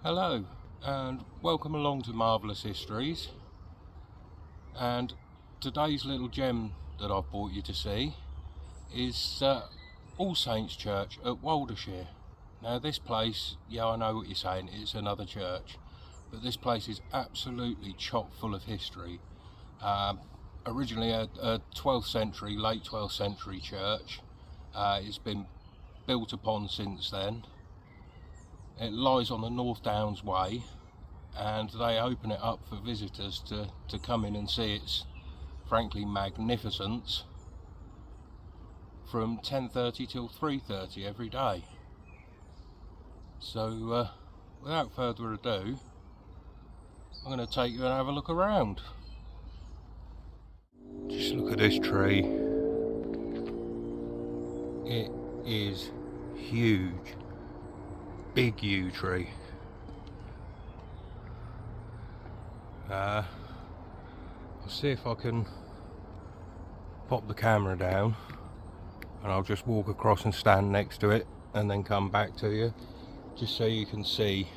Hello and welcome along to Marvellous Histories, and today's little gem that I've brought you to see is All Saints Church at Waldershare. Now this place, yeah, I know what you're saying, it's another church, but this place is absolutely chock full of history. Originally a 12th century, late 12th century church. It's been built upon since then. It lies on the North Downs Way, and they open it up for visitors to come in and see its frankly magnificence from 10:30 till 3:30 every day. So without further ado, I'm going to take you and have a look around. Just look at this tree. It is huge. Big yew tree. I'll see if I can pop the camera down and I'll just walk across and stand next to it and then come back to you, just so you can see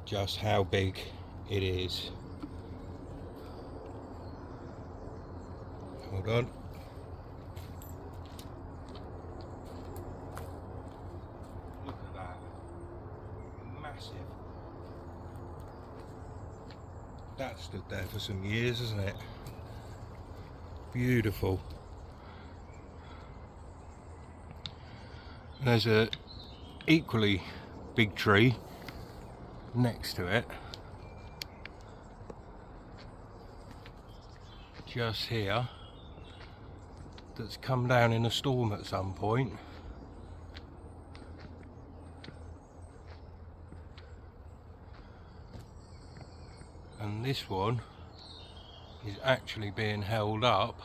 just how big it is. Hold on. Look at that. Massive. That stood there for some years, hasn't it? Beautiful. And there's a equally big tree next to it, just here, that's come down in a storm at some point. And this one is actually being held up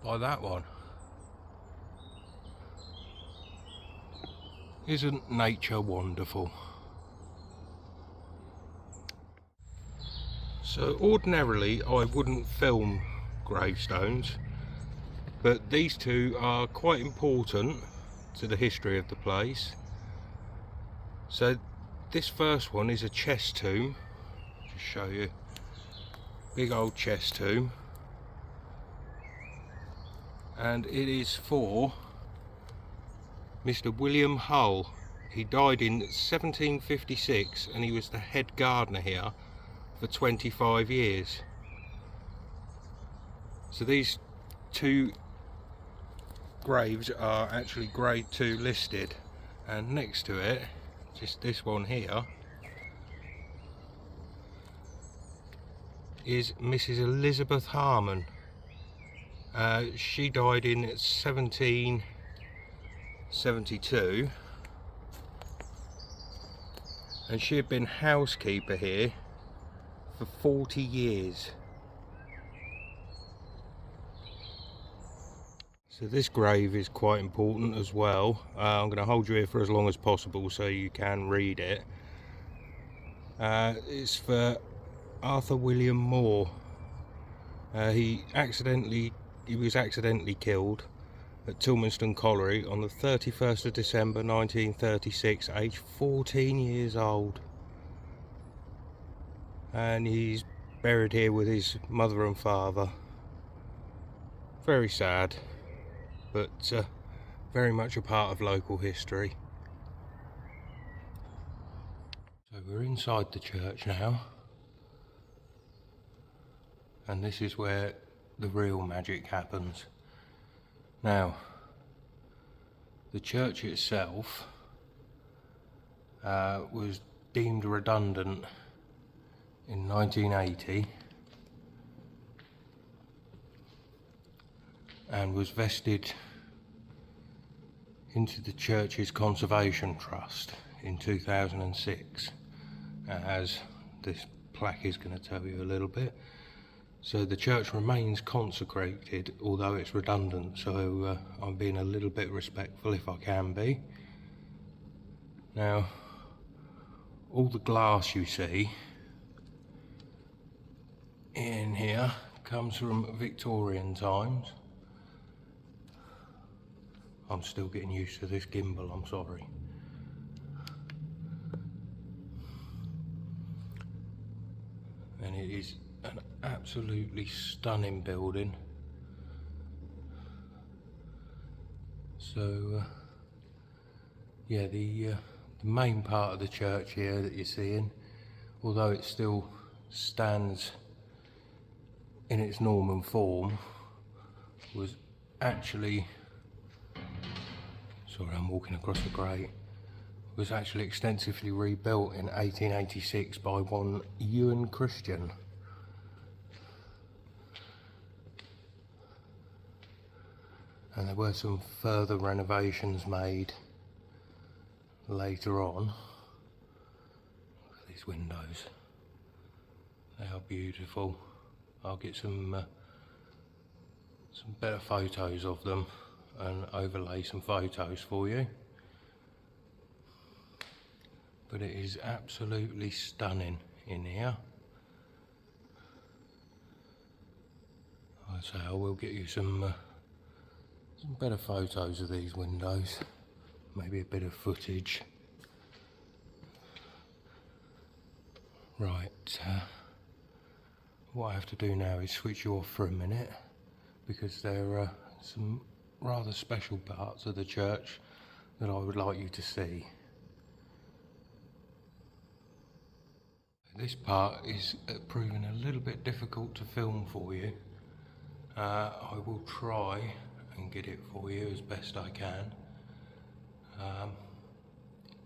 by that one. Isn't nature wonderful? So ordinarily I wouldn't film gravestones, but these two are quite important to the history of the place. So this first one is a chest tomb. Just show you, big old chest tomb, and it is for Mr. William Hull. He died in 1756 and he was the head gardener here for 25 years. So these two graves are actually grade 2 listed, and next to it, just this one here, is Mrs. Elizabeth Harmon. She died in 1772 and she had been housekeeper here for 40 years. So this grave is quite important as well. I'm going to hold you here for as long as possible so you can read it. It's for Arthur William Moore. He was accidentally killed at Tilmanston Colliery on the 31st of December 1936, aged 14 years old. And he's buried here with his mother and father. Very sad, but very much a part of local history. So we're inside the church now, and this is where the real magic happens. Now, the church itself was deemed redundant in 1980 and was vested into the church's conservation trust in 2006, as this plaque is going to tell you a little bit. So the church remains consecrated, although it's redundant, so I'm being a little bit respectful if I can be. Now, all the glass you see in here comes from Victorian times. I'm still getting used to this gimbal, I'm sorry. And it is an absolutely stunning building. So yeah, the main part of the church here that you're seeing, although it still stands in its Norman form, was actually, sorry I'm walking across the grate, was actually extensively rebuilt in 1886 by one Ewan Christian. And there were some further renovations made later on. Look at these windows, they are beautiful. I'll get some better photos of them and overlay some photos for you. But it is absolutely stunning in here. Like I say, I will get you some better photos of these windows, maybe a bit of footage. Right, what I have to do now is switch you off for a minute, because there are some rather special parts of the church that I would like you to see. This part is proving a little bit difficult to film for you. I will try and get it for you as best I can.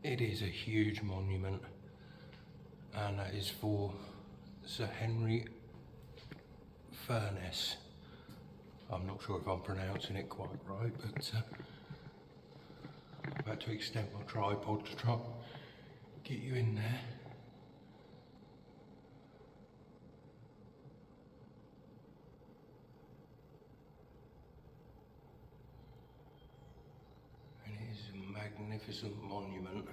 It is a huge monument, and that is for Sir Henry Furness. I'm not sure if I'm pronouncing it quite right, but I've had to extend my tripod to try and get you in there. And it is a magnificent monument.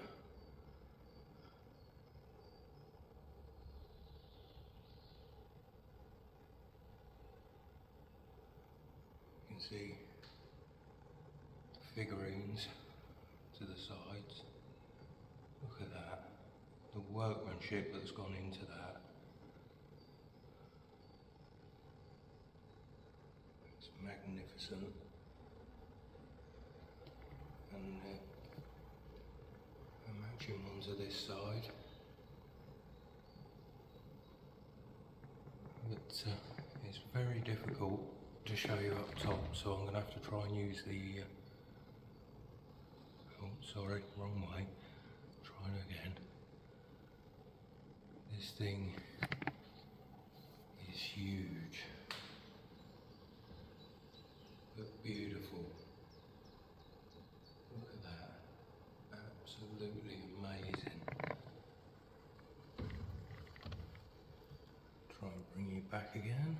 You can see figurines to the sides. Look at that, the workmanship that's gone into that. It's magnificent. And a matching one to this side. But it's very difficult to show you up top, so I'm going to have to try and use the oh sorry, wrong way, trying again. This thing is huge, but beautiful. Look at that, absolutely amazing. Try and bring you back again.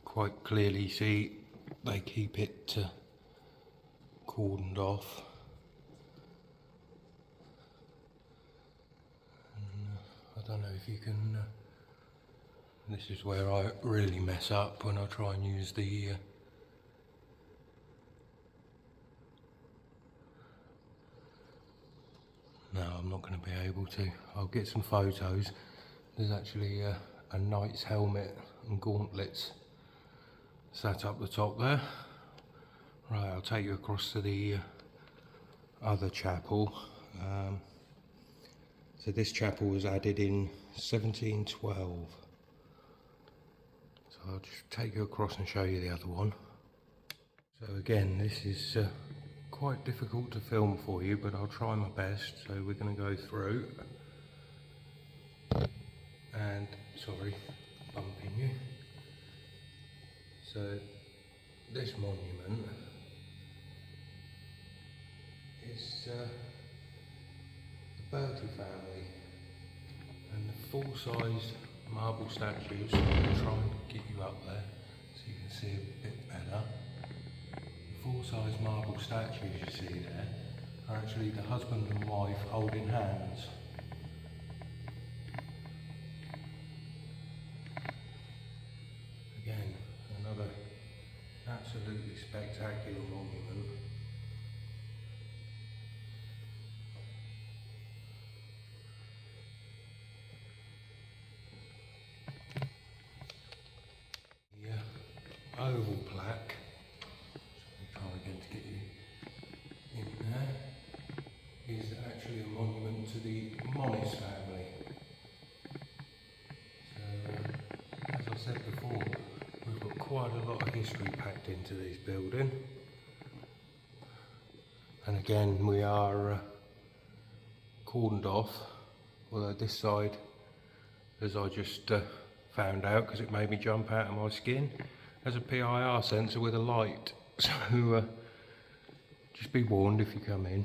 Quite clearly see they keep it cordoned off. And, I don't know if you can, this is where I really mess up when I try and use the no, I'm not going to be able to. I'll get some photos. There's actually a knight's helmet and gauntlets sat up the top there. Right, I'll take you across to the other chapel. So this chapel was added in 1712. So I'll just take you across and show you the other one. So again, this is quite difficult to film for you, but I'll try my best. So we're going to go through. And, sorry, bumping you. So this monument is the Bertie family, and the full-size marble statues, I'm going to try and get you up there so you can see a bit better. The full-size marble statues you see there are actually the husband and wife holding hands. Again, another absolutely spectacular monument. The oval plaque, so I'll try again to get you in there, is actually a monument to the Monis family. So, as I said before, we've got quite a lot of history packed into this building. And again, we are cordoned off, although this side, as I just found out because it made me jump out of my skin, has a PIR sensor with a light. So just be warned if you come in.